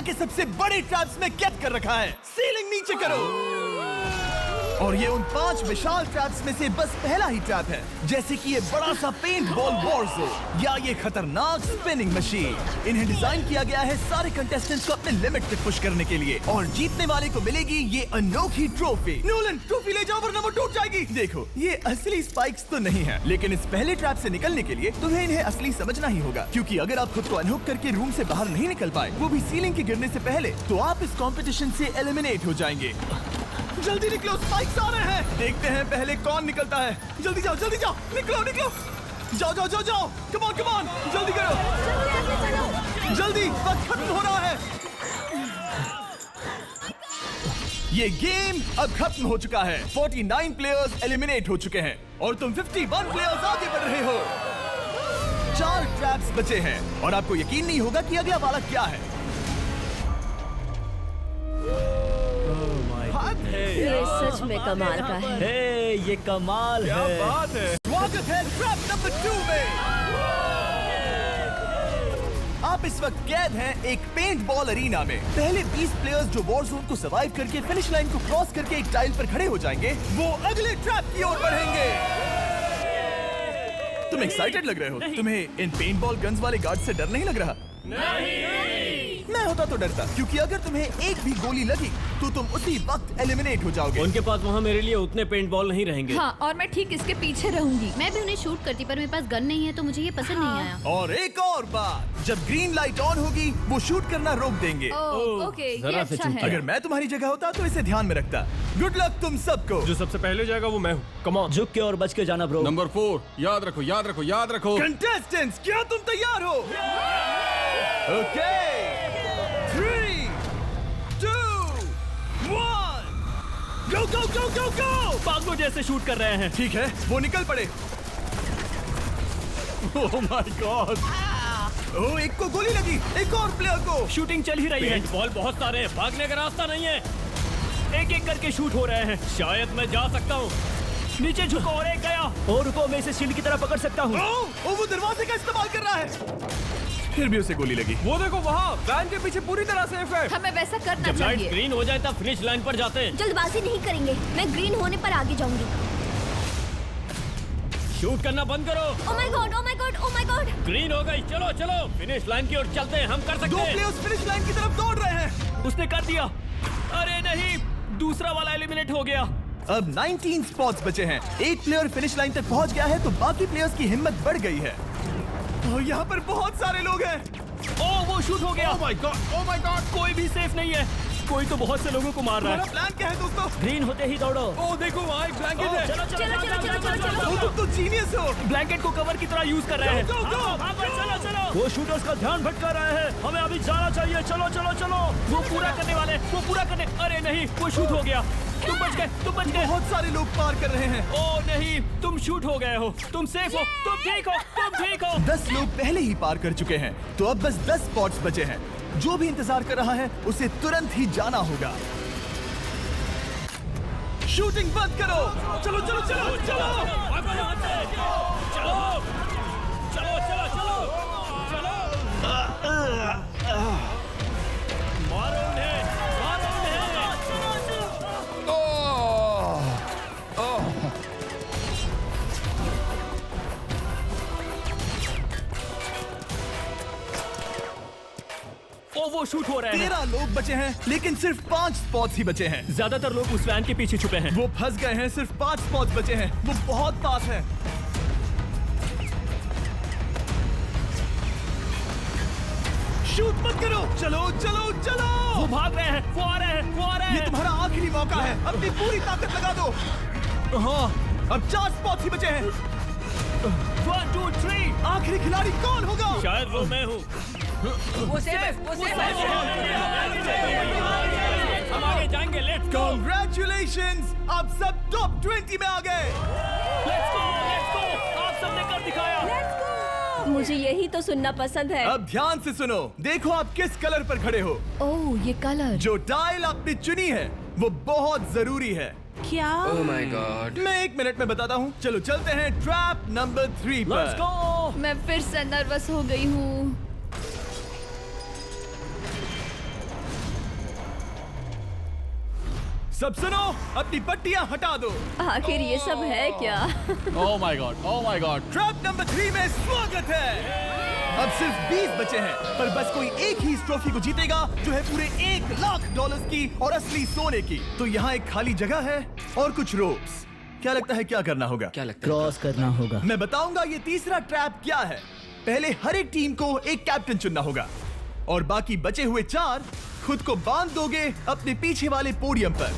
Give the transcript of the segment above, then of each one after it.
के सबसे बड़े ट्रैप्स में कैद कर रखा है। सीलिंग नीचे करो। और ये उन 5 विशाल ट्रैप्स में से बस पहला ही ट्रैप है, जैसे कि ये बड़ा सा पेंट बॉल वॉरज़ोन या ये खतरनाक स्पिनिंग मशीन। इन्हें डिजाइन किया गया है सारे कंटेस्टेंट्स को अपने लिमिट पे पुश करने के लिए, और जीतने वाले को मिलेगी ये अनोखी ट्रॉफी। नोलन, ट्रॉफी ले जाओ वरना वो टूट जाएगी। देखो, ये असली स्पाइक्स तो नहीं है, लेकिन इस पहले ट्रैप से निकलने के लिए तुम्हें इन्हें असली समझना ही होगा, क्योंकि अगर आप खुद को अनहुक करके रूम से बाहर नहीं निकल पाए, वो भी सीलिंग के गिरने से पहले, तो आप इस कॉम्पिटिशन से एलिमिनेट हो जाएंगे। जल्दी निकलो, स्पाइक्स आ रहे हैं। देखते हैं पहले कौन निकलता है। जल्दी जाओ, निकलो। जाओ। कम ऑन, जल्दी करो। जल्दी, वक्त खत्म हो रहा है। ये गेम अब खत्म हो चुका है। 49 प्लेयर्स एलिमिनेट हो चुके हैं और तुम 51 प्लेयर्स आगे बढ़ रहे हो। 4 ट्रैप्स बचे हैं और आपको यकीन नहीं होगा कि अगला वाला क्या है। ये सच में कमाल का है। ये कमाल है। क्या बात है। स्वागत है ट्रैप नंबर 2 में। आप इस वक्त कैद हैं एक पेंट बॉल अरीना में। पहले 20 प्लेयर्स जो वॉर जोन को सर्वाइव करके फिनिश लाइन को क्रॉस करके एक टाइल पर खड़े हो जाएंगे, वो अगले ट्रैप की ओर बढ़ेंगे। तुम एक्साइटेड लग रहे हो? तुम्हें इन पेंट बॉल गन्स वाले गार्ड से डर नहीं लग रहा? मैं होता तो डरता, क्योंकि अगर तुम्हें एक भी गोली लगी तो तुम उसी वक्त एलिमिनेट हो जाओगे। उनके पास वहाँ मेरे लिए उतने पेंट बॉल नहीं रहेंगे। हाँ, और मैं ठीक इसके पीछे रहूंगी। मैं भी उन्हें शूट करती, पर मेरे पास गन नहीं है तो मुझे ये पसंद नहीं आया। और एक और बात, जब ग्रीन लाइट ऑन होगी वो शूट करना रोक देंगे। ओके, ये जरा से अच्छा है। अगर मैं तुम्हारी जगह होता तो इसे ध्यान में रखता। गुड लक तुम सबको। जो सबसे पहले जाएगा वो मैं हूँ। Come on. झुक के और बच के जाना ब्रो। नंबर 4, याद रखो। कंटेस्टेंट्स, क्या तुम तैयार हो? Okay, 3, 2, 1, go! पागलों जैसे शूट कर रहे हैं। ठीक है, वो निकल पड़े। ओह माय गॉड। ओह, एक को गोली लगी, एक और प्लेयर को। शूटिंग चल ही रही है। पेंट बॉल बहुत सारे हैं, भागने का रास्ता नहीं है। एक करके शूट हो रहे हैं। शायद मैं जा सकता हूँ। नीचे झुको और एक गया। और रुको, मैं इसे शील्ड की तरह पकड़ सकता हूँ। ओह, वो दरवाजे का इस्तेमाल कर रहा है। फिर भी उसे गोली लगी। वो देखो वहाँ, वैन के पीछे पूरी तरह सेफ है। हमें वैसा करना जब लाइट चाहिए। ग्रीन हो जाए तब फिनिश लाइन पर जाते हैं। जल्दबाजी नहीं करेंगे, मैं ग्रीन होने पर आगे जाऊंगी। शूट करना बंद करो। ओह माय गॉड। ग्रीन हो गई। चलो फिनिश लाइन की ओर चलते हैं। हम कर 2 सकते हैं। प्लेयर्स फिनिश लाइन की तरफ दौड़ रहे हैं। उसने कर दिया। अरे नहीं, दूसरा वाला एलिमिनेट हो गया। अब 19 स्पॉट्स बचे हैं। एक प्लेयर फिनिश लाइन तक पहुंच गया है तो बाकी प्लेयर्स की हिम्मत बढ़ गई है। और यहाँ पर बहुत सारे लोग हैं। ओह, वो शूट हो गया। ओह माय गॉड। कोई भी सेफ नहीं है। कोई तो बहुत से लोगों को मार रहा तुम्हारा है। प्लान क्या है दोस्तों? ग्रीन होते ही दौड़ो। ओह देखो वहाँ एक ब्लैंकेट है। ओह, तुम तो जीनियस हो। ब्लैंकेट को कवर की तरह यूज कर रहे हैं। Go! वो शूटर्स का ध्यान भटका रहे हैं। हमें अभी जाना चाहिए। चलो। वो पूरा करने। अरे नहीं, वो शूट हो गया। तुम बच गए। बहुत सारे लोग पार कर रहे हैं। ओह नहीं, तुम शूट हो गए हो। तुम सेफ हो। तुम ठीक हो। 10 लोग पहले ही पार कर चुके हैं, तो अब बस 10 स्पॉट्स बचे हैं। जो भी इंतजार कर रहा है उसे तुरंत ही जाना होगा। शूटिंग बंद करो। चलो। मारो उन्हें। वो शूट हो रहे हैं। 13 लोग बचे हैं, लेकिन सिर्फ 5 स्पॉट्स ही बचे हैं। ज्यादातर लोग उस वैन के पीछे छुपे हैं। वो फंस गए हैं। सिर्फ 5 स्पॉट्स बचे हैं। वो बहुत पास है। शूट मत करो। चलो। वो भाग रहे हैं। वो आ रहे हैं। ये तुम्हारा आखिरी मौका है। अपनी पूरी ताकत लगा दो। हाँ, अब 4 स्पॉट्स ही बचे हैं। 1, 2, 3। आखिरी खिलाड़ी कौन होगा? शायद वो मैं हूँ। वो सेफ हम आगे जाएंगे। Let's go. Congratulations! आप सब टॉप 20 में आ गए। Let's go. आप सबने कर दिखाया। मुझे यही तो सुनना पसंद है। अब ध्यान से सुनो। देखो आप किस कलर पर खड़े हो। ओह, ये कलर। जो टाइल आपने चुनी है वो बहुत जरूरी है। क्या? ओह माय गॉड। मैं 1 मिनट में बताता हूँ। चलो चलते हैं ट्रैप नंबर 3 लेट्स पर। गो। मैं फिर से नर्वस हो गई हूँ। सब सुनो, अपनी पट्टियां हटा दो। आखिर ये सब है क्या? Oh my god, oh my god. Trap number 3 में स्वागत है। अब सिर्फ 20 बचे हैं, पर बस कोई एक ही इस ट्रॉफी को जीतेगा जो है पूरे $1,00,000 की और असली सोने की। तो यहाँ एक खाली जगह है और कुछ रोप्स। क्या लगता है क्या करना होगा? क्रॉस करना होगा। मैं बताऊंगा ये तीसरा ट्रैप क्या है। पहले हर एक टीम को एक कैप्टन चुनना होगा और बाकी बचे हुए 4 खुद को बांध दोगे अपने पीछे वाले पोडियम पर।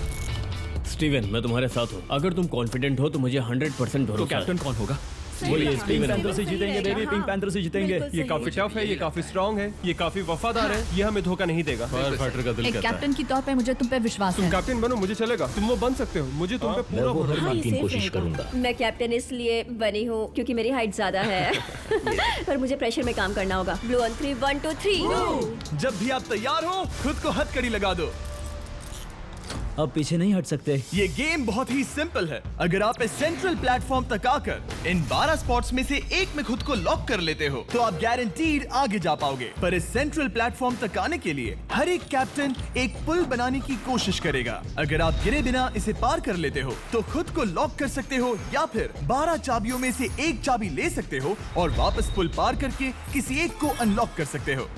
स्टीवन, मैं तुम्हारे साथ हूँ। अगर तुम कॉन्फिडेंट हो तो मुझे 100% भरोसा है। तो कैप्टन कौन होगा? बोलिए स्टीवन। पैंथर से जीतेंगे बेबी, पिंक पैंथर से जीतेंगे। ये काफी टफ है, ये काफी स्ट्रांग है, ये काफी वफादार है, ये हमें धोखा नहीं देगा। फायर फाइटर का दिल एक कहता है। कैप्टन की तौर पे मुझे तुम पे विश्वास है। कैप्टन बनो, मुझे चलेगा। तुम वो बन सकते हो, मुझे तुम पे पूरा भरोसा हाँ, ये safe रहेगा। मैं कैप्टन इसलिए बनी हूँ क्योंकि मेरी हाइट ज्यादा है। पर मुझे प्रेशर में काम करना होगा। Blue on 3, 1 2 3। जब भी आप तैयार हो खुद को हथकड़ी लगा दो। अब पीछे नहीं हट सकते। ये गेम बहुत ही सिंपल है। अगर आप इस सेंट्रल प्लेटफॉर्म तक आकर इन 12 स्पॉट्स में से एक में खुद को लॉक कर लेते हो तो आप गारंटीड आगे जा पाओगे। पर इस सेंट्रल प्लेटफॉर्म तक आने के लिए हर एक कैप्टन एक पुल बनाने की कोशिश करेगा। अगर आप गिरे बिना इसे पार कर लेते हो तो खुद को लॉक कर सकते हो या फिर 12 चाबियों में से एक चाबी ले सकते हो और वापस पुल पार करके किसी एक को अनलॉक कर सकते हो।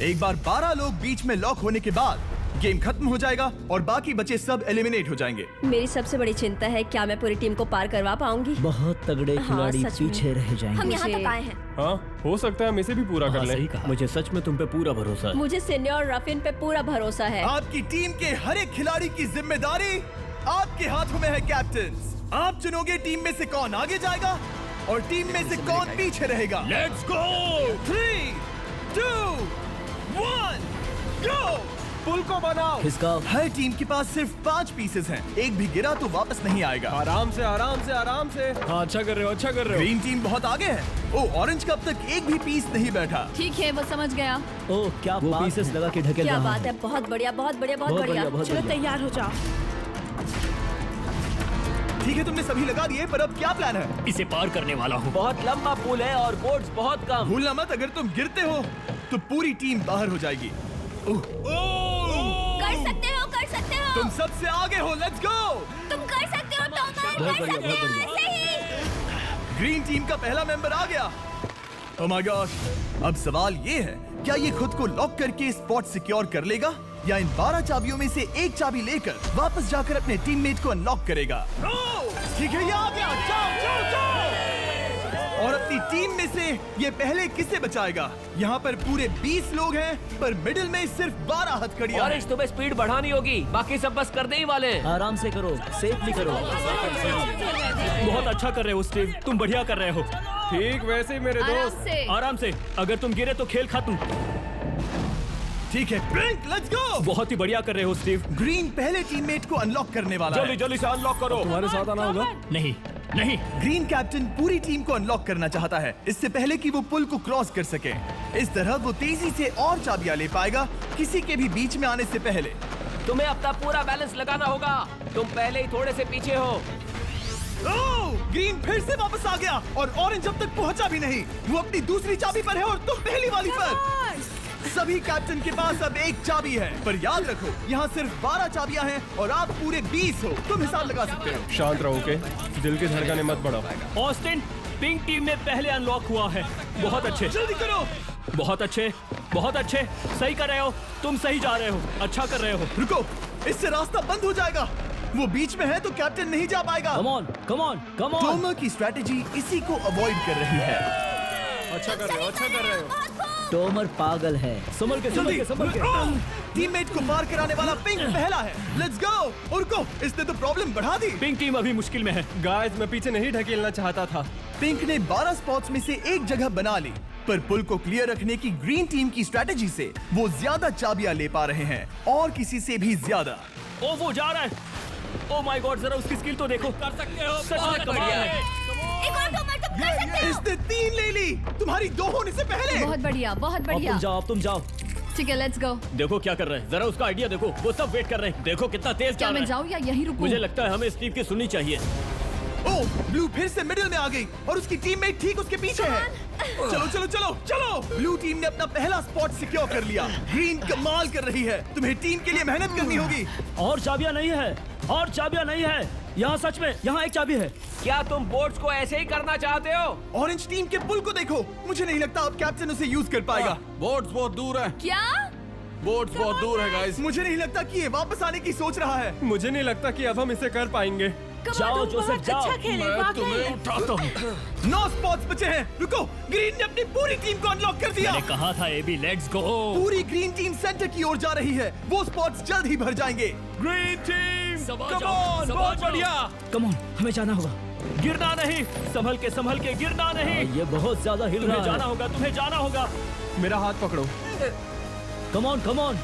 एक बार 12 लोग बीच में लॉक होने के बाद गेम खत्म हो जाएगा और बाकी बचे सब एलिमिनेट हो जाएंगे। मेरी सबसे बड़ी चिंता है क्या मैं पूरी टीम को पार करवा पाऊंगी। बहुत तगड़े खिलाड़ी सच में। पीछे रह जाएंगे। हम यहाँ तक आए हैं। हाँ, हो सकता है हम इसे भी पूरा कर लें। सही कहा। मुझे सच में तुम पे पूरा भरोसा है। मुझे सीनियर रफिन पे पूरा भरोसा है। आपकी टीम के हर एक खिलाड़ी की जिम्मेदारी आपके हाथों में है कैप्टन। आप चुनोगे टीम में से कौन आगे जाएगा और टीम में से कौन पीछे रहेगा। Let's go. 3 2 1 गो। पुल को बनाओ। खिसकाओ। हर टीम के पास सिर्फ 5 पीसेस हैं। एक भी गिरा तो वापस नहीं आएगा। आराम से, आराम से, आराम से। हाँ, अच्छा कर रहे हो, अच्छा कर रहे हो। ग्रीन टीम बहुत आगे है। ओ, ऑरेंज का अब तक एक भी पीस नहीं बैठा। ठीक है, वो समझ गया। ओह क्या वो पीसेस लगा के ढकेल क्या रहा बात है, बहुत बढ़िया, बहुत बढ़िया, बहुत बहुत बढ़िया। बढ़िया, बहुत चलो बढ़िया। तैयार हो जाओ। ठीक है, तुमने सभी लगा दिए, पर अब क्या प्लान है? इसे पार करने वाला हूँ। बहुत लंबा पुल है और बोट्स बहुत कम। भूलना मत, अगर तुम गिरते हो तो पूरी टीम बाहर हो जाएगी। कर सकते हो, कर सकते हो। तुम सबसे आगे हो। Let's go. तुम कर सकते हो, टॉमर, कर सकते हो, ऐसे ही। ग्रीन टीम का पहला मेंबर आ गया। ओह माय गॉड। अब सवाल ये है, क्या ये खुद को लॉक करके स्पॉट सिक्योर कर लेगा या इन 12 चाबियों में से एक चाबी लेकर वापस जाकर अपने टीममेट को अनलॉक करेगा? ठीक है, ये आ गया। जाओ जाओ जाओ। और अपनी टीम में से ये पहले किसे बचाएगा? यहाँ पर पूरे 20 लोग हैं, पर मिडिल में सिर्फ 12 हथकड़ियां हैं। तुम्हें स्पीड बढ़ानी होगी, बाकी सब बस करने ही वाले। आराम से करो, सेफली करो। बहुत अच्छा कर रहे हो स्टीव, तुम बढ़िया कर रहे हो। ठीक वैसे ही मेरे आराम दोस्त। से। आराम से, अगर तुम गिरे तो खेल खत्म। ठीक है, ब्रिंक, लेट्स गो। बहुत ही बढ़िया कर रहे हो स्टीव। ग्रीन पहले टीममेट को अनलॉक करने वाला है। जल्दी से अनलॉक करो। तुम्हारे साथ आना होगा। नहीं नहीं, ग्रीन कैप्टन पूरी टीम को अनलॉक करना चाहता है इससे पहले कि वो पुल को क्रॉस कर सके। इस तरह वो तेजी से और चाबियां ले पाएगा किसी के भी बीच में आने से पहले। तुम्हें अपना पूरा बैलेंस लगाना होगा। तुम पहले ही थोड़े से पीछे हो। ओह, ग्रीन फिर से वापस आ गया और ऑरेंज अब तक पहुंचा भी नहीं। वो अपनी दूसरी चाबी पर है और तुम पहली वाली पर। सभी कैप्टन के पास अब एक चाबी है, पर याद रखो यहाँ सिर्फ 12 चाबियां हैं और आप पूरे 20 हो। तुम हिसाब लगा सकते हो। शांत रहो, ओके? दिल की धड़कनें मत बढ़ाओ। ऑस्टिन, पिंक टीम में पहले अनलॉक हुआ है। बहुत अच्छे, जल्दी करो। बहुत अच्छे, बहुत अच्छे। सही कर रहे हो, तुम सही जा रहे हो, अच्छा कर रहे हो। रुको, इससे रास्ता बंद हो जाएगा। वो बीच में है तो कैप्टन नहीं जा पाएगा। Come on, come on, come on. Tomar की स्ट्रैटेजी इसी को अवॉइड कर रही है। अच्छा कर रहे हो, अच्छा कर रहे हो। टोमर पागल है। संभल के, संभल के, संभल के। टीममेट को पार कराने वाला पिंक पहला है। Let's go. रुको, इसने तो प्रॉब्लम बढ़ा दी। पिंक टीम अभी मुश्किल में है। गाइस, मैं पीछे नहीं ढकेलना चाहता था। पिंक ने 12 स्पॉट्स में से एक जगह बना ली, पर पुल को क्लियर रखने की ग्रीन टीम की स्ट्रैटेजी से वो ज्यादा चाबियां ले पा रहे हैं और किसी से भी ज्यादा। ओ वो जा रहा है। ओ माय गॉड, जरा उसकी स्किल तो देखो। कर सकते हो, सच में कमाल है। एक और टॉमर, तुम कर सकते हो। इसने 3 ले ली, तुम्हारी 2 होने से पहले। बहुत बढ़िया, बहुत अब बढ़िया। तुम जाओ। ठीक है, लेट्स गो। देखो क्या कर रहे हैं, जरा उसका आइडिया देखो। वो सब वेट कर रहे हैं। देखो कितना तेज जा क्या रहा मैं है। जाऊँ या यहीं रुकूं? मुझे लगता है हमें स्टीव की सुननी चाहिए। ओह, ब्लू फिर से मिडिल में आ गई और उसकी टीममेट ठीक उसके पीछे है। चलो चलो चलो चलो। ब्लू टीम ने अपना पहला स्पॉट सिक्योर कर लिया। ग्रीन कमाल कर रही है। तुम्हें टीम के लिए मेहनत करनी होगी। और चाबियां नहीं है। और चाबियां नहीं है यहाँ। सच में यहाँ एक चाबी है। क्या तुम बोट्स को ऐसे ही करना चाहते हो? ऑरेंज टीम के पुल को देखो, मुझे नहीं लगता अब कैप्टन उसे यूज कर पाएगा। बोट्स बहुत दूर है। क्या? बोट्स बहुत दूर है गाइस। मुझे नहीं लगता कि ये वापस आने की सोच रहा है। मुझे नहीं लगता कि अब हम इसे कर पाएंगे। जाओ जोसेफ जाओ। मैं तुम्हें उठाता हूँ। 9 स्पॉट्स बचे हैं। रुको, ग्रीन ने अपनी पूरी टीम को अनलॉक कर दिया। मैंने कहा था एबी, लेट्स गो। पूरी ग्रीन टीम सेंटर की ओर जा रही है। वो स्पॉट्स जल्द ही भर जाएंगे। ग्रीन टीम, कम ऑन, बहुत बढ़िया। कम ऑन, हमें जाना होगा। गिरना नहीं, संभल के गिरना नहीं। ये बहुत ज्यादा हिल रहा है। जाना होगा, तुम्हें जाना होगा। मेरा हाथ पकड़ो। कम ऑन कम ऑन।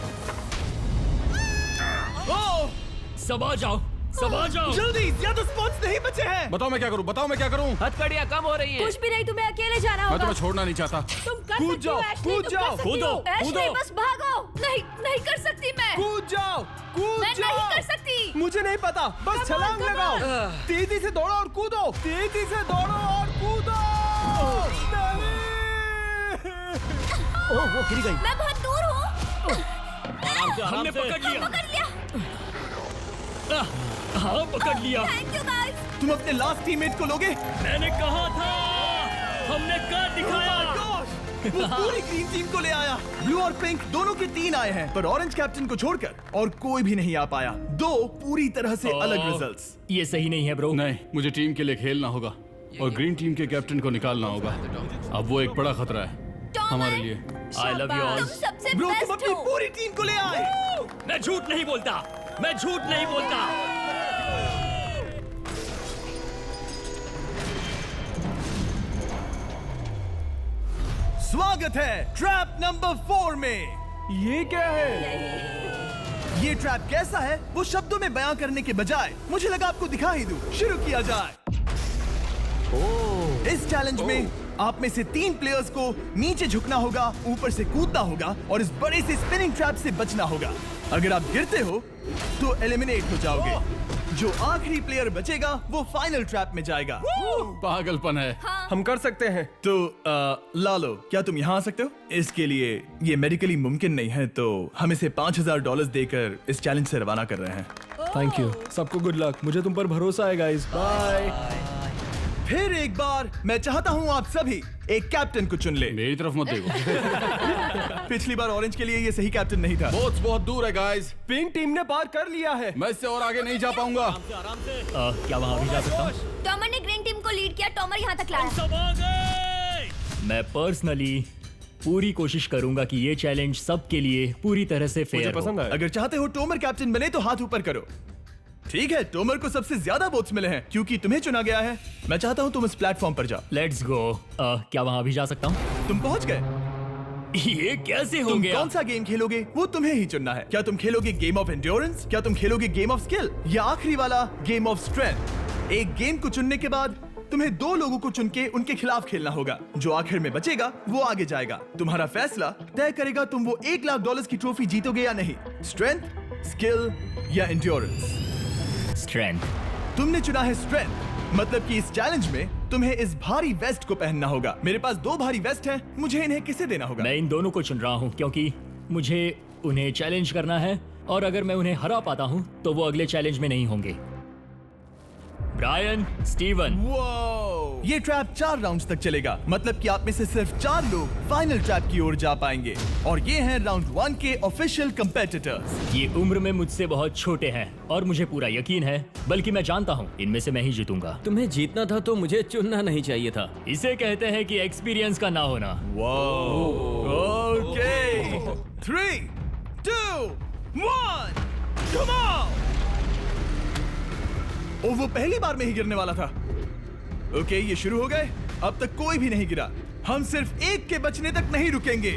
सबा जाओ, सबा जाओ जल्दी, ज्यादा स्पॉट्स नहीं बचे हैं। बताओ मैं क्या करूं, बताओ मैं क्या करूं। हथकड़ियां कम हो रही हैं। कुछ भी नहीं, तुम्हें अकेले जाना मैं होगा। तुम्हें छोड़ना नहीं चाहता। तुम कर कूद सकती हो, जाओ, एशली, कूद तुम जाओ, कर सकती कूदो, हो। एशली, कूदो। बस भागो। नहीं कर सकती मैं। कूद जाओ, कूद मैं जाओ। नहीं कर सकती। मुझे नहीं पता, बस छलांग लगाओ। तेजी से दौड़ो और कूदो, तेजी से दौड़ो और कूदो। ओह वो गिर गई। मैं बहुत दूर हूँ। हमने पकड़ लिया। पकड़ लिया। हाँ पकड़ लिया। Thank you guys. तुम अपने लास्ट टीममेट को लोगे? मैंने कहा था, हमने कर दिखाया। वो पूरी ग्रीन टीम को ले आया। ब्लू और पिंक दोनों के 3 आए हैं, पर ऑरेंज कैप्टन को छोड़कर और कोई भी नहीं आ पाया। 2 पूरी तरह से अलग रिजल्ट्स। ये सही नहीं है ब्रो। नहीं, मुझे टीम के लिए खेलना होगा और ग्रीन टीम के कैप्टन को निकालना होगा। अब वो एक बड़ा खतरा है हमारे लिए। I love you all. तुम सबसे ब्रो, तुम बेस्ट अपनी हो। पूरी टीम को ले आए। मैं झूठ नहीं बोलता, मैं झूठ नहीं बोलता। स्वागत है ट्रैप नंबर 4 में। ये क्या है? ये ट्रैप कैसा है वो शब्दों में बयां करने के बजाय मुझे लगा आपको दिखा ही दूं। शुरू किया जाए। इस चैलेंज में आप में से 3 प्लेयर्स को नीचे झुकना होगा, ऊपर से कूदना होगा और इस बड़े से स्पिनिंग ट्रैप से बचना होगा। अगर आप गिरते हो तो एलिमिनेट हो जाओगे। जो आखिरी प्लेयर बचेगा वो फाइनल ट्रैप में जाएगा। पागलपन है। हम कर सकते हैं। तो लालो, क्या तुम यहाँ आ सकते हो? इसके लिए ये मेडिकली मुमकिन नहीं है, तो हम इसे $5000 देकर इस चैलेंज से रवाना कर रहे हैं। Thank you. सबको गुड लक। मुझे तुम पर भरोसा है गाइस। बाय। फिर एक बार मैं चाहता हूँ आप सभी एक कैप्टन को चुन ले। मेरी तरफ मत देखो। पिछली बार ऑरेंज के लिए ये सही कैप्टन नहीं था। बोट्स बहुत दूर है गाइस। पिंक टीम ने पार कर लिया है। मैं इससे और आगे नहीं जा पाऊंगा। क्या वहाँ भी जा सकता हूँ? टॉमर ने ग्रीन टीम को लीड किया। टॉमर यहाँ तक लाया। सब आ गए। मैं पर्सनली पूरी कोशिश करूंगा कि ये चैलेंज सबके लिए पूरी तरह से मुझे फेयर हो। पसंद आया। अगर चाहते हो टोमर कैप्टन बने तो हाथ ऊपर करो। ठीक है, टोमर को सबसे ज्यादा वोट्स मिले हैं क्योंकि तुम्हें चुना गया है। मैं चाहता हूँ तुम इस प्लेटफॉर्म पर जाओ। Let's go. क्या वहाँ भी जा सकता हूँ? तुम पहुंच गए। ये कैसे हो तुम गया? कौन सा गेम खेलोगे वो तुम्हें ही चुनना है। क्या तुम खेलोगे गेम ऑफ एंड्योरेंस, क्या तुम खेलोगे गेम ऑफ स्किल, या आखिरी वाला गेम ऑफ स्ट्रेंथ? एक गेम को चुनने के बाद तुम्हें 2 लोगों को चुन के उनके खिलाफ खेलना होगा। जो आखिर में बचेगा वो आगे जाएगा। तुम्हारा फैसला तय करेगा तुम वो $1,00,000 की ट्रॉफी जीतोगे या नहीं। स्ट्रेंथ, स्किल या एंड्योरेंस। स्ट्रेंथ। तुमने चुना है स्ट्रेंथ, मतलब कि इस चैलेंज में तुम्हें इस भारी वेस्ट को पहनना होगा। मेरे पास 2 भारी वेस्ट हैं, मुझे इन्हें किसे देना होगा? मैं इन दोनों को चुन रहा हूँ क्योंकि मुझे उन्हें चैलेंज करना है और अगर मैं उन्हें हरा पाता हूँ तो वो अगले चैलेंज में नहीं होंगे। Brian, Steven. वो ये ट्रैप 4 राउंड्स तक चलेगा, मतलब कि आप में से सिर्फ 4 लोग फाइनल ट्रैप की ओर जा पाएंगे। और ये हैं राउंड 1 के ऑफिशियल कंपेटिटर्स। ये उम्र में मुझसे बहुत छोटे हैं और मुझे पूरा यकीन है, बल्कि मैं जानता हूँ इनमें से मैं ही जीतूंगा। तुम्हें जीतना था तो मुझे चुनना नहीं चाहिए था। इसे कहते हैं कि एक्सपीरियंस का ना होना। Okay, 3, 2, 1, come on. ओ, वो पहली बार में ही गिरने वाला था। ओके, ये शुरू हो गए। अब तक कोई भी नहीं गिरा। हम सिर्फ एक के बचने तक नहीं रुकेंगे।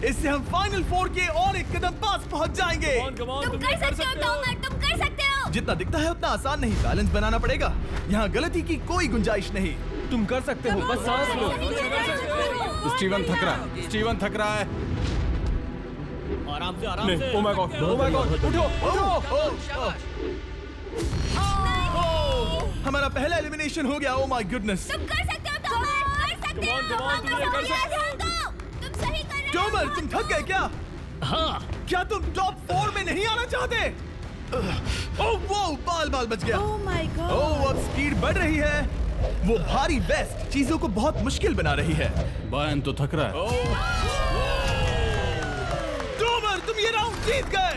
इससे हम फाइनल 4 के और एक कदम पास पहुंच जाएंगे। तुम कर सकते हो टॉमर, तुम कर सकते हो। जितना दिखता है उतना आसान नहीं, बैलेंस बनाना पड़ेगा। यहाँ गलती की कोई गुंजाइश नहीं। तुम कर सकते हो, बस सांस लो। स्टीवन थक रहा है। स्टीवन थक रहा है। आराम से, आराम नहीं, से। oh my God, oh my God, उठो, उठो। हमारा पहला एलिमिनेशन हो गया। Oh my goodness. तुम कर सकते हो टॉमर, कर सकते हो। तुम ये कर सकते हो। तुम सही कर रहे हो। टोमर, तुम थक गए क्या? हाँ, क्या तुम टॉप 4 में नहीं आना चाहते? ओह वो बाल बाल बच गया। ओह माय गॉड। ओह अब स्पीड बढ़ रही है। वो भारी वेस्ट चीजों को बहुत मुश्किल बना रही है। बायन तो थक रहा है। टॉमर तुम ये राउंड जीत गए।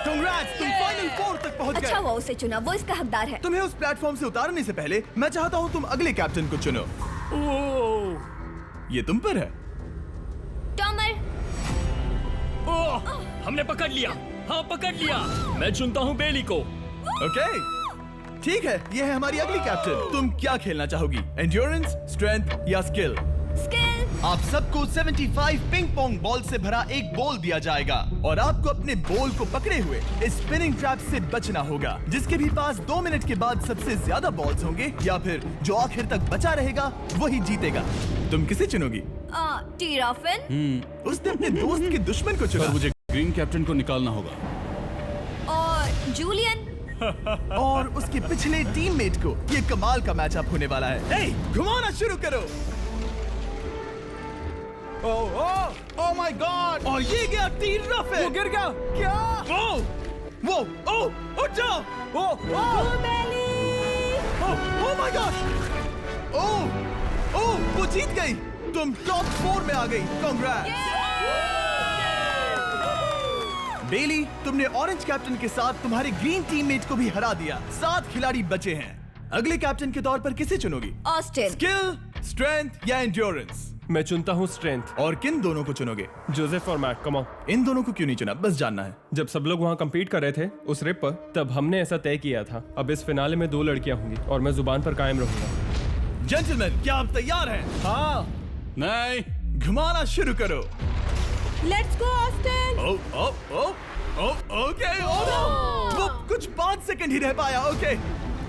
Congrats, तुम फाइनल 4 तक पहुंच अच्छा गए। हुआ उसे चुना, वो इसका हकदार है। तुम्हें उस प्लेटफॉर्म से उतारने से पहले मैं चाहता हूँ तुम अगले कैप्टन को चुनो। ये तुम पर है। टॉमर, ओह, हमने पकड़ लिया। हाँ पकड़ लिया। मैं चुनता हूँ बेली को। ओके ठीक है, ये है हमारी अगली कैप्टन। तुम क्या खेलना चाहोगी, एंड्योरेंस, स्ट्रेंथ या स्किल? स्किल। आप सबको 75 पिंग पोंग बॉल से भरा एक बॉल दिया जाएगा और आपको अपने बॉल को पकड़े हुए इस स्पिनिंग ट्रैप से बचना होगा। जिसके भी पास 2 मिनट के बाद सबसे ज्यादा बॉल्स होंगे या फिर जो आखिर तक बचा रहेगा वही जीतेगा। तुम किसे चुनोगी? टीराफिन उसने अपने दोस्त के दुश्मन को पर चुना मुझे ग्रीन कैप्टन को निकालना होगा। और जूलियन। और उसके पिछले टीममेट को। ये कमाल का मैचअप होने वाला है। घुमाना शुरू करो। ओह माय गॉड। और ये गया टीराफिन। वो गिर गया। क्या? वो उठ जाओ। ओह माय गॉड। ओह वो जीत गई। तुम टॉप 4 में आ गई। कांग्रेट्स। बेली, तुमने ऑरेंज कैप्टन के साथ तुम्हारे ग्रीन टीममेट को भी हरा दिया। 7 खिलाड़ी बचे हैं। अगले कैप्टन के तौर पर किसे चुनोगी? ऑस्टिन। स्किल, स्ट्रेंथ या एंड्योरेंस? मैं चुनता हूँ स्ट्रेंथ। और किन दोनों को चुनोगे? जोसेफ और मैट, कम ऑन। इन दोनों को क्यों नहीं चुना, बस जानना है। जब सब लोग वहाँ कम्पीट कर रहे थे उस रिप पर, तब हमने ऐसा तय किया था। अब इस फिनाले में 2 लड़कियां होंगी और मैं जुबान पर कायम रहूंगा। जेंटलमैन, क्या आप तैयार हैं? हाँ। नहीं, घुमाना शुरू करो। Let's go Austin. ओके। वो कुछ 5 सेकंड ही रह पाया। ओके,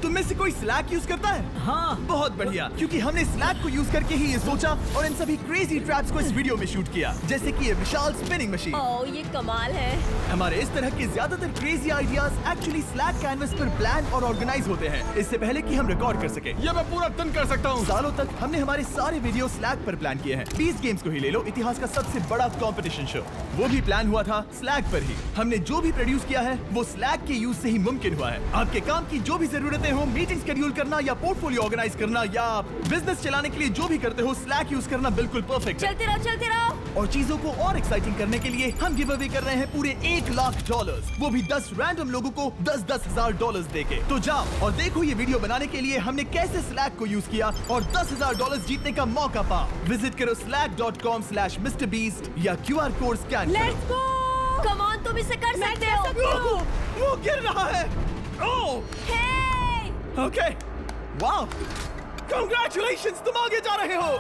तुम में से कोई स्लैक यूज करता है? हाँ। बहुत बढ़िया, क्योंकि हमने स्लैक को यूज करके ही ये सोचा और इन सभी क्रेजी ट्रैप्स को इस वीडियो में शूट किया, जैसे कि ये विशाल स्पिनिंग मशीन। ओह ये कमाल है। हमारे इस तरह के ज्यादातर crazy ideas actually slack canvas पर प्लान और ऑर्गेनाइज होते हैं, इससे पहले कि हम रिकॉर्ड कर सके। ये मैं पूरा टन कर सकता हूँ। सालों तक हमने हमारे सारे वीडियो स्लैक पर प्लान किए हैं। 20 गेम्स को ही ले लो, इतिहास का सबसे बड़ा कंपटीशन शो, वो भी प्लान हुआ था स्लैक पर ही। हमने जो भी प्रोड्यूस किया है वो स्लैक के यूज से ही मुमकिन हुआ है। आपके काम की जो भी जरूरतें हो, मीटिंग शेड्यूल करना या पोर्टफोलियो ऑर्गेनाइज करना या बिजनेस चलाने के लिए जो भी करते हो, स्लैक यूज करना बिल्कुल परफेक्ट है। चलते रहो। और चीजों को और एक्साइटिंग करने के लिए हम गिव अवे कर रहे हैं पूरे $1,00,000, वो भी 10 रैंडम लोगों को $10,000 देके। तो जाओ और देखो ये वीडियो बनाने के लिए हमने कैसे स्लैक को यूज किया और $10,000 जीतने का मौका पा। विजिट करो slack.com/MrBeast या QR कोड स्कैन करो। Let's go. कम ऑन, तुम इसे कर सकते हो। वो गिर रहा है। ओह हे! ओके, वाओ, कांग्रेचुलेशंस, तुम आगे जा रहे हो।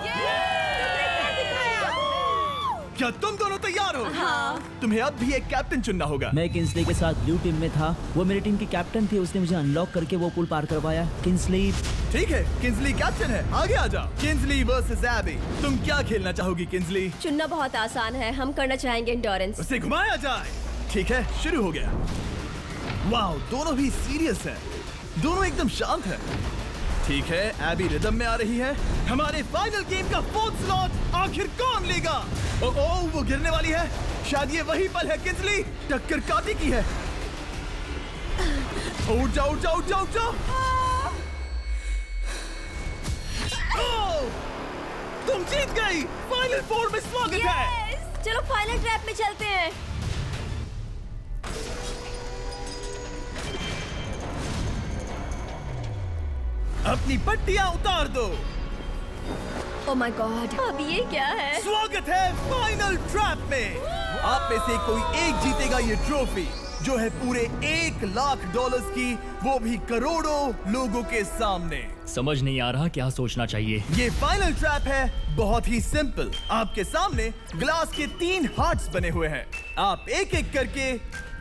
क्या तुम दोनों तैयार हो? हाँ। तुम्हें अब भी एक कैप्टन चुनना होगा। मैं किंसली के साथ ब्लू टीम में था। वो मेरी टीम की कैप्टन थी, उसने मुझे अनलॉक करके वो पुल पार करवाया। किंसली। ठीक है, किंसली कैप्टन है, आगे आ जाओ। किंसली वर्सेस एबी, तुम क्या खेलना चाहोगी किंसली? चुनना बहुत आसान है, हम करना चाहेंगे एंड्योरेंस। उसे घुमाया जाए। ठीक है, शुरू हो गया। वाओ, दोनों भी सीरियस हैं, दोनों एकदम शांत हैं। ठीक है, एबी रिदम में आ रही है। हमारे फाइनल गेम का 4th स्लॉट आखिर कौन लेगा? ओह, वो गिरने वाली है। शायद ये वही पल है किंसली, टक्कर काटी की है। उठ जाओ, उठ जाओ, उठ जाओ, उठ जाओ। ओह, तुम जीत गई। फाइनल 4 में स्वागत है। Yes! चलो फाइनल ट्रैप में चलते हैं। अपनी पट्टियां उतार दो। ओह माय गॉड, अब ये क्या है? स्वागत है फाइनल ट्रैप में। आप में से कोई एक जीतेगा ये ट्रॉफी, जो है पूरे $1,00,000 की, वो भी करोड़ों लोगों के सामने। समझ नहीं आ रहा क्या सोचना चाहिए। ये फाइनल ट्रैप है, बहुत ही सिंपल। आपके सामने ग्लास के 3 हार्ट्स बने हुए हैं। आप एक एक करके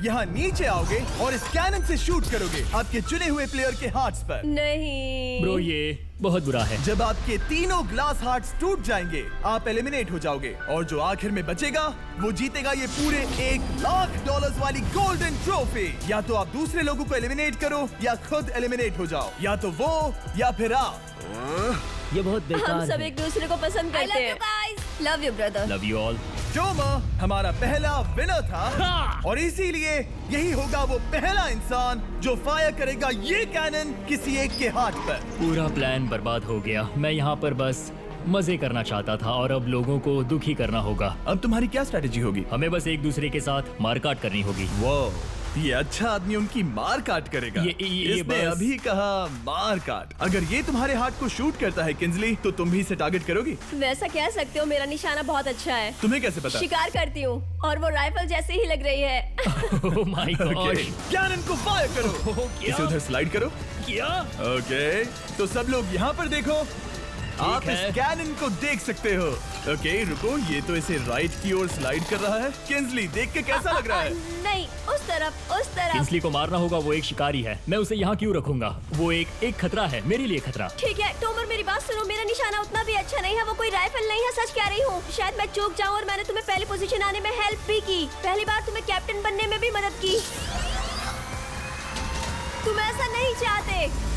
यहाँ नीचे आओगे और इस कैनन से शूट करोगे आपके चुने हुए प्लेयर के हार्ट्स पर। नहीं ब्रो, ये बहुत बुरा है। जब आपके तीनों ग्लास हार्ट्स टूट जाएंगे, आप एलिमिनेट हो जाओगे और जो आखिर में बचेगा वो जीतेगा ये पूरे $1,00,000 वाली गोल्डन ट्रॉफी। या तो आप दूसरे लोगों को एलिमिनेट करो या खुद एलिमिनेट हो जाओ, या तो वो या फिर आप। ये बहुत बेकार हम सब है। एक दूसरे को पसंद करते हैं। Love you brother. Love you all. Tomar हमारा पहला विनर था और इसीलिए यही होगा वो पहला इंसान जो फायर करेगा ये कैनन किसी एक के हाथ पर। पूरा प्लान बर्बाद हो गया। मैं यहाँ पर बस मजे करना चाहता था और अब लोगों को दुखी करना होगा। अब तुम्हारी क्या स्ट्रेटेजी होगी? हमें बस एक दूसरे के साथ मारकाट करनी होगी। वो ये अच्छा आदमी उनकी मार काट करेगा। ये इसने बस- अभी कहा मार काट। अगर ये तुम्हारे हार्ट को शूट करता है किंजली, तो तुम भी इसे टारगेट करोगी? वैसा कह सकते हो, मेरा निशाना बहुत अच्छा है। तुम्हें कैसे पता? शिकार करती हूँ और वो राइफल जैसे ही लग रही है। ओह माय गॉड। कैनन को फायर करो। इसे उधर स्लाइड करो। क्या? ओके, तो सब लोग यहाँ पर देखो। आप इस है। कैनन को देख सकते हो। ओके, रुको, ये तो इसे राइट की ओर स्लाइड कर रहा है। किंजली, देख के कैसा लग रहा है? नहीं, उस तरफ, उस तरफ। किंस्ली को मारना होगा, वो एक शिकारी है। मैं उसे यहाँ क्यों रखूंगा? वो एक खतरा है, मेरे लिए खतरा। ठीक है टोमर, मेरी बात सुनो। मेरा निशाना उतना भी अच्छा नहीं है, वो कोई राइफल नहीं है, सच कह रही हूँ। शायद मैं चूक जाऊँ और मैंने तुम्हें पहली पोजीशन आने में हेल्प भी की। पहली बार तुम्हें कैप्टन बनने में भी मदद की। तुम ऐसा नहीं चाहते।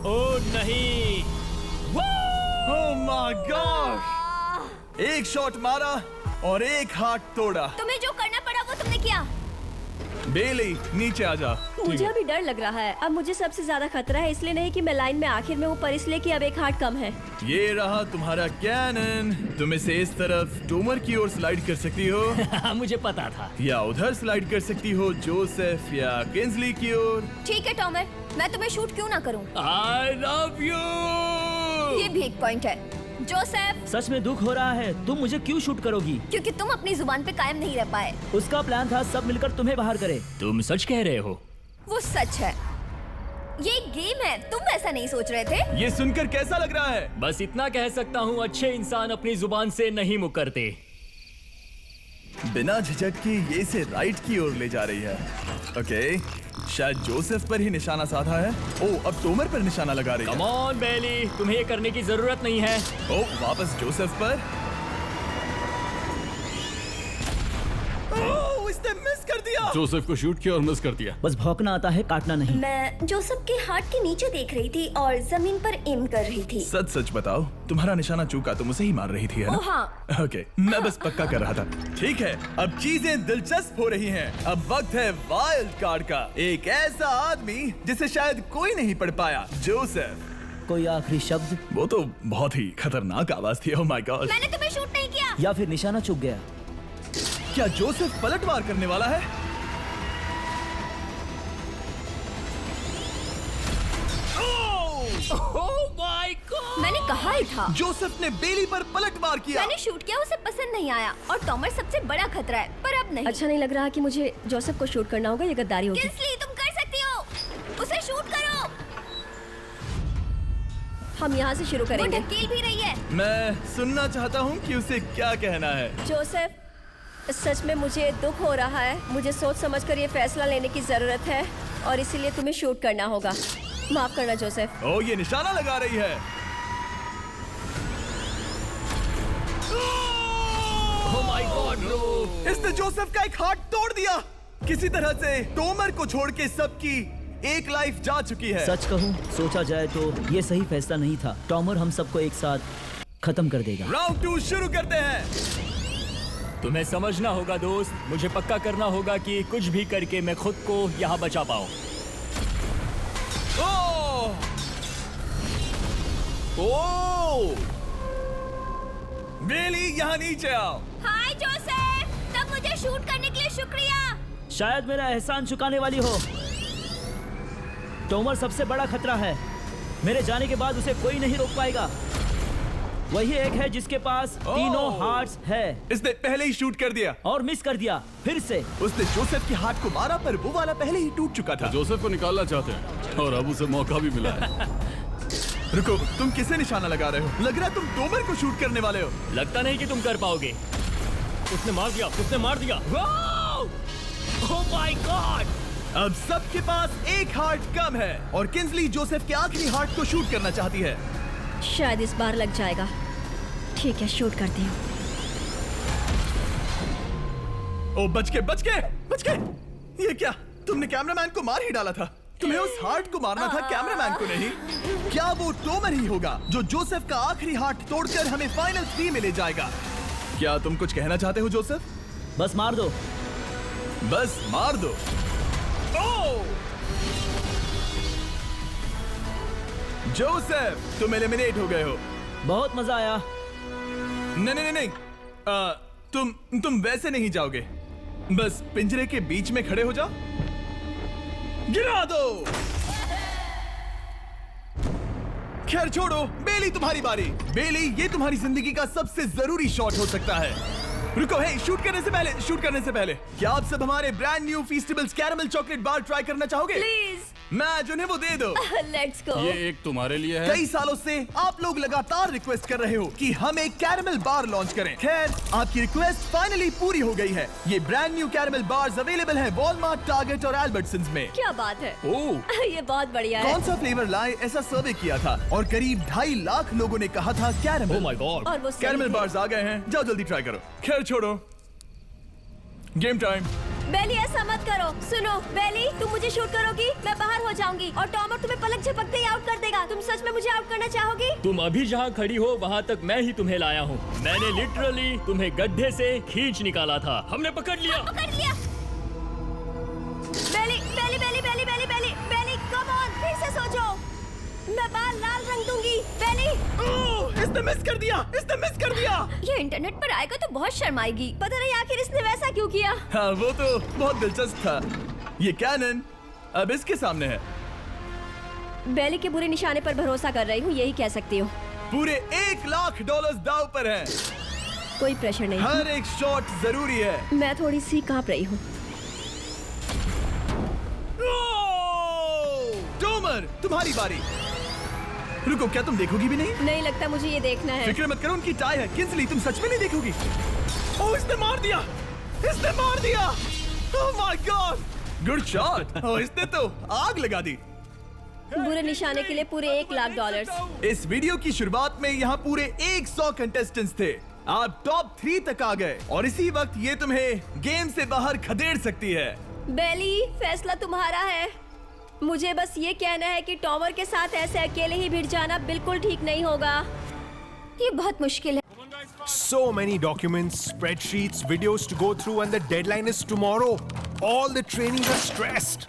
ओह नहीं। ओह माय गॉड! एक शॉट मारा और एक हाथ तोड़ा। तुम्हें जो करना पड़ा वो तुमने किया। बेली, नीचे आ जा। मुझे अभी डर लग रहा है। अब मुझे सबसे ज्यादा खतरा है, इसलिए नहीं कि मैं लाइन में आखिर में हूँ, पर इसलिए कि अब एक हार्ट कम है। ये रहा तुम्हारा कैनन। तुम इसे इस तरफ टोमर की ओर स्लाइड कर सकती हो मुझे पता था। या उधर स्लाइड कर सकती हो जोसेफ या किंजली की ओर। ठीक है टोमर, मैं तुम्हें शूट क्यों ना करूँ। I love you. ये भी एक पॉइंट है। जोसेफ, सच में दुख हो रहा है। तुम मुझे क्यों शूट करोगी? क्योंकि तुम अपनी जुबान पे कायम नहीं रह पाए। उसका प्लान था सब मिलकर तुम्हें बाहर करे। तुम सच कह रहे हो? वो सच है। ये एक गेम है, तुम ऐसा नहीं सोच रहे थे। ये सुनकर कैसा लग रहा है? बस इतना कह सकता हूँ, अच्छे इंसान अपनी जुबान से नहीं मुकरते। बिना झिझक के ये इसे राइट की ओर ले जा रही है। ओके, शायद जोसेफ पर ही निशाना साधा है। ओह, अब टोमर पर निशाना लगा रही है। कम ऑन बेली, तुम्हें ये करने की जरूरत नहीं है। ओह, वापस जोसेफ पर। ओह, इसने मिस कर दिया। जोसेफ को शूट किया और मिस कर दिया। बस भौंकना आता है, काटना नहीं। मैं जोसेफ के हार्ट के नीचे देख रही थी और जमीन पर एम कर रही थी। सच सच बताओ, तुम्हारा निशाना चूका, तुम उसे ही मार रही थी, है ना? ओह हाँ। ओके, मैं बस पक्का कर रहा था। ठीक है, अब चीजें दिलचस्प हो रही हैं। अब वक्त है वाइल्ड कार्ड का। एक ऐसा आदमी जिसे शायद कोई नहीं पढ़ पाया, जोसेफ। कोई आखिरी शब्द? वो तो बहुत ही खतरनाक आवाज थी। ओह माय गॉड! मैंने तुम्हें शूट नहीं किया। या फिर निशाना चूक गया? क्या जोसेफ पलटवार करने वाला है? ओह माय गॉड! मैंने कहा ही था। जोसेफ ने बेली पर पलटवार किया। मैंने शूट किया, उसे पसंद नहीं आया और टॉमर सबसे बड़ा खतरा है, पर अब नहीं। अच्छा नहीं लग रहा कि मुझे जोसेफ को शूट करना होगा, ये गद्दारी होगी। किंस्ली, तुम कर सकती हो, उसे शूट करो। हम यहाँ से शुरू करेंगे। वो ढकेल भी रही है। मैं सुनना चाहता हूँ कि उसे क्या कहना है। जोसेफ, सच में मुझे दुख हो रहा है। मुझे सोच समझकर ये फैसला लेने की जरूरत है और इसीलिए तुम्हें शूट करना होगा। माफ करना जोसेफ। ओह, ये निशाना लगा रही है। ओह माय गॉड ब्रो! इसने जोसेफ का एक हाथ तोड़ दिया। किसी तरह से टोमर को छोड़ के सबकी एक लाइफ जा चुकी है। सच कहूँ, सोचा जाए तो ये सही फैसला नहीं था। टॉमर हम सबको एक साथ खत्म कर देगा। राउंड 2 शुरू करते हैं। तुम्हें समझना होगा दोस्त, मुझे पक्का करना होगा कि कुछ भी करके मैं खुद को यहाँ बचा पाऊँ। ओह! ओह! बेली, यहाँ नीचे आओ। हाय जोसेफ, तब मुझे शूट करने के लिए शुक्रिया। शायद मेरा एहसान चुकाने वाली हो। टोमर सबसे बड़ा खतरा है। मेरे जाने के बाद उसे कोई नहीं रोक पाएगा। वही एक है जिसके पास तीनों हार्ट्स है। इसने पहले ही शूट कर दिया और मिस कर दिया फिर से। उसने जोसेफ के हाथ को मारा, पर वो वाला पहले ही टूट चुका था। जोसेफ को निकालना चाहते हैं और अब उसे मौका भी मिला है। रुको, तुम किसे निशाना लगा रहे हो? लग रहा है तुम टोमर को शूट करने वाले हो। लगता नहीं कि तुम कर पाओगे। उसने मार दिया, उसने मार दिया। Oh my God! अब सबके पास एक हार्ट कम है और किंजली जोसेफ के आखिरी हार्ट को शूट करना चाहती है। शायद इस बार लग जाएगा। ठीक है, शूट करती हूँ। ओ, बच के, बच के, बच के! ये क्या? तुमने कैमरामैन को मार ही डाला था। तुम्हें उस हार्ट को मारना था, कैमरामैन को नहीं। क्या वो टोमर ही होगा जो जोसेफ का आखिरी हार्ट तोड़कर हमें फाइनल 3 में ले जाएगा? क्या तुम कुछ कहना चाहते हो जोसेफ? बस मार दो। बस मार दो। ओह! जोसेफ, तुम एलिमिनेट हो गए हो। बहुत मजा आया। नहीं नहीं नहीं, तुम वैसे नहीं जाओगे। बस पिंजरे के बीच में खड़े हो जाओ। गिरा दो। खैर छोड़ो, बेली तुम्हारी बारी। बेली, ये तुम्हारी जिंदगी का सबसे जरूरी शॉट हो सकता है। रुको, हे, शूट करने से पहले क्या आप सब हमारे brand new Feastables caramel chocolate bar try करना चाहोगे? प्लीज। मैच उन्हें वो दे दो। Let's go. ये एक तुम्हारे लिए है। कई सालों से आप लोग लगातार रिक्वेस्ट कर रहे हो कि हम एक कैरेमल बार लॉन्च करें। खैर, आपकी रिक्वेस्ट फाइनली पूरी हो गई है। ये brand new caramel bars available है वॉलमार्ट, टारगेट और एल्बर्टसन्स में। क्या बात है। ओह, ये बहुत बढ़िया है। कौन सा फ्लेवर लाए, ऐसा सर्वे किया था और करीब 2.5 लाख लोगों ने कहा था कैरेमल। Oh my God. और वो सही कैरेमल थे। बार्स आ गए हैं, जाओ जल्दी ट्राई करो। खैर छोड़ो, गेम टाइम। बेली, ऐसा मत करो। सुनो बेली, तुम मुझे शूट करोगी, मैं बाहर हो जाऊंगी और टॉमर तुम्हें पलक झपकते ही आउट कर देगा। तुम सच में मुझे आउट करना चाहोगी? तुम अभी जहाँ खड़ी हो वहाँ तक मैं ही तुम्हें लाया हूँ। मैंने लिटरली तुम्हें गड्ढे से खींच निकाला था। हमने पकड़ लिया। पकड़ लिया। बेली बेली बेली बेली बेली बेली बेली, कम ऑन, फिर से सोचो। मैं बाल लाल रंग दूंगी। बेली, इसने मिस कर दिया। ये इंटरनेट पर आएगा तो बहुत शर्माएगी। पता नहीं आखिर इसने वैसा क्यों किया। हाँ, वो तो बहुत दिलचस्प था। ये कैनन अब इसके सामने है। बेली के बुरे निशाने पर भरोसा कर रही हूँ, यही कह सकती हूँ। पूरे $1 लाख दाव पर है। कोई प्रेशर नहीं। हर एक शॉट जरूरी है। मैं थोड़ी सी कांप रही हूँ। टोमर, तुम्हारी बारी। रुको, क्या तुम देखोगी भी नहीं? नहीं लगता मुझे ये देखना है। फिक्र मत करो, उनकी टाई है। किंसली, तुम सच में नहीं देखोगी? ओह, इसने मार दिया। Oh my god, good shot. Oh, इसने तो आग लगा दी। बुरे निशाने के लिए पूरे $1 लाख। इस वीडियो की शुरुआत में यहाँ पूरे 100 कंटेस्टेंट्स थे। आप टॉप 3 तक आ गए और इसी वक्त ये तुम्हें गेम से बाहर खदेड़ सकती है। बेली, फैसला तुम्हारा है। मुझे बस ये कहना है कि टॉमर के साथ ऐसे अकेले ही भिड़ जाना बिल्कुल ठीक नहीं होगा। ये बहुत मुश्किल है। So many documents, spreadsheets, videos to go through, and the deadline is tomorrow. All the trainings are stressed.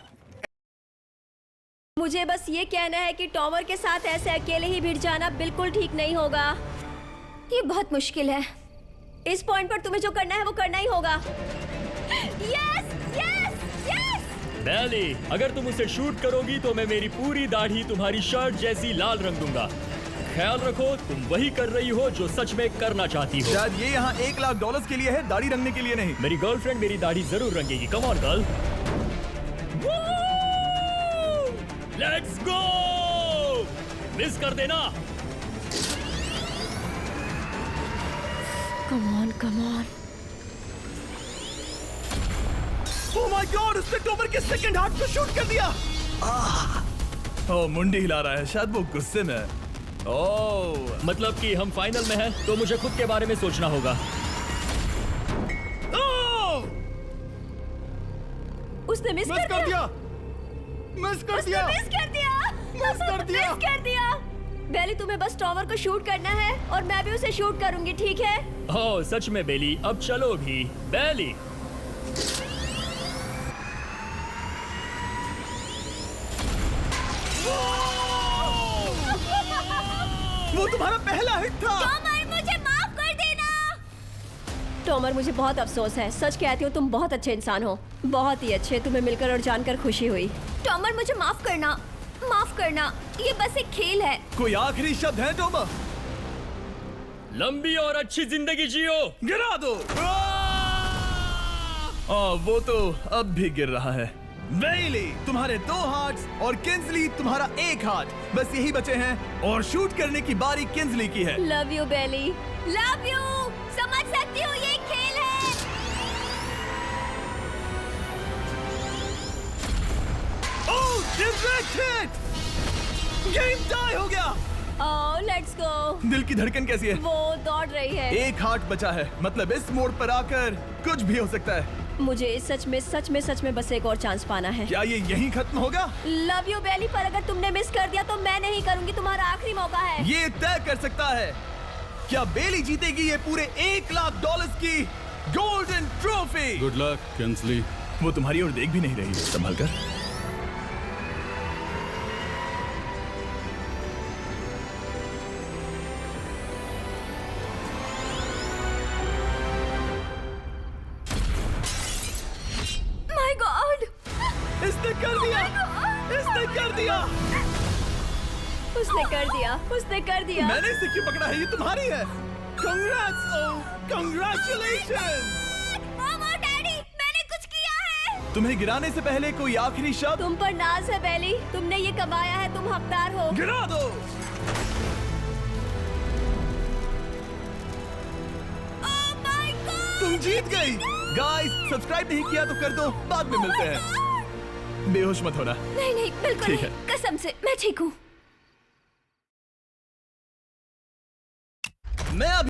मुझे बस ये कहना है कि टॉमर के साथ ऐसे अकेले ही भिड़ जाना बिल्कुल ठीक नहीं होगा। ये बहुत मुश्किल है। इस पॉइंट पर तुम्हें जो करना है वो करना ही होगा। Yes yes yes. बेली, अगर तुम उसे शूट करोगी तो मैं मेरी पूरी दाढ़ी तुम्हारी शर्ट जैसी लाल रंग दूंगा। ख्याल रखो, तुम वही कर रही हो जो सच में करना चाहती हो। शायद ये यहाँ $1 लाख के लिए है, दाढ़ी रंगने के लिए नहीं। मेरी गर्लफ्रेंड मेरी दाढ़ी जरूर रंगेगी। Come on girl, let's go. Miss कर देना। Come on come on. Oh my god, उसने टॉमर के सेकंड हार्ट को शूट कर दिया। ओह, मुंडी हिला रहा है, शायद वो गुस्से में है। ओह, मतलब कि हम फाइनल में हैं, तो मुझे खुद के बारे में सोचना होगा। उसने मिस कर दिया। मिस कर दिया। बेली, तुम्हें बस टॉमर को शूट करना है और मैं भी उसे शूट करूंगी, ठीक है? ओह सच में बेली, अब चलो भी। बेली, वो तुम्हारा पहला हिट था। टॉमर, मुझे माफ कर देना। टॉमर, मुझे बहुत अफसोस है। सच कहती हूँ, तुम बहुत अच्छे इंसान हो, बहुत ही अच्छे। तुम्हें मिलकर और जानकर खुशी हुई। टॉमर, मुझे माफ करना, माफ करना। ये बस एक खेल है। कोई आखिरी शब्द है टॉमर? लंबी और अच्छी जिंदगी जियो। गिरा दो। वो तो अब भी गिर रहा है। बेली, तुम्हारे 2 हार्ट्स और किंसली तुम्हारा 1 हार्ट। बस यही बचे हैं और शूट करने की बारी किंसली की है। Love you Bailey, love you. समझ सकती हूँ, ये एक खेल है। Oh, direct hit. Game tie हो गया। Oh, let's go. दिल की धड़कन कैसी है? वो दौड़ रही है। 1 हार्ट बचा है, मतलब इस मोड़ पर आकर कुछ भी हो सकता है। मुझे सच में बस एक और चांस पाना है। क्या ये यहीं खत्म होगा? लव यू बेली, पर अगर तुमने मिस कर दिया तो मैं नहीं करूंगी, तुम्हारा आखिरी मौका है। ये तय कर सकता है क्या बेली जीतेगी ये पूरे $1 लाख की golden trophy. Good luck Kensley. वो तुम्हारी ओर देख भी नहीं रही है, संभल कर। माय गॉड, इसने कर दिया, इसने कर दिया। उसने कर दिया। मैंने इसे क्यों पकड़ा है? ये तुम्हारी है। Congrats, congratulations। मामा, डैडी, मैंने कुछ किया है। तुम्हें गिराने से पहले कोई आखिरी शब्द? तुम पर नाज है बेली, तुमने ये कमाया है, तुम हकदार हो। गिरा दो। तुम जीत गई। गाइस, सब्सक्राइब नहीं किया तो कर दो, बाद में मिलते हैं। बेहोश मत होना। नहीं, बिल्कुल ठीक नहीं, है। कसम से मैं ठीक हूँ। मैं अभी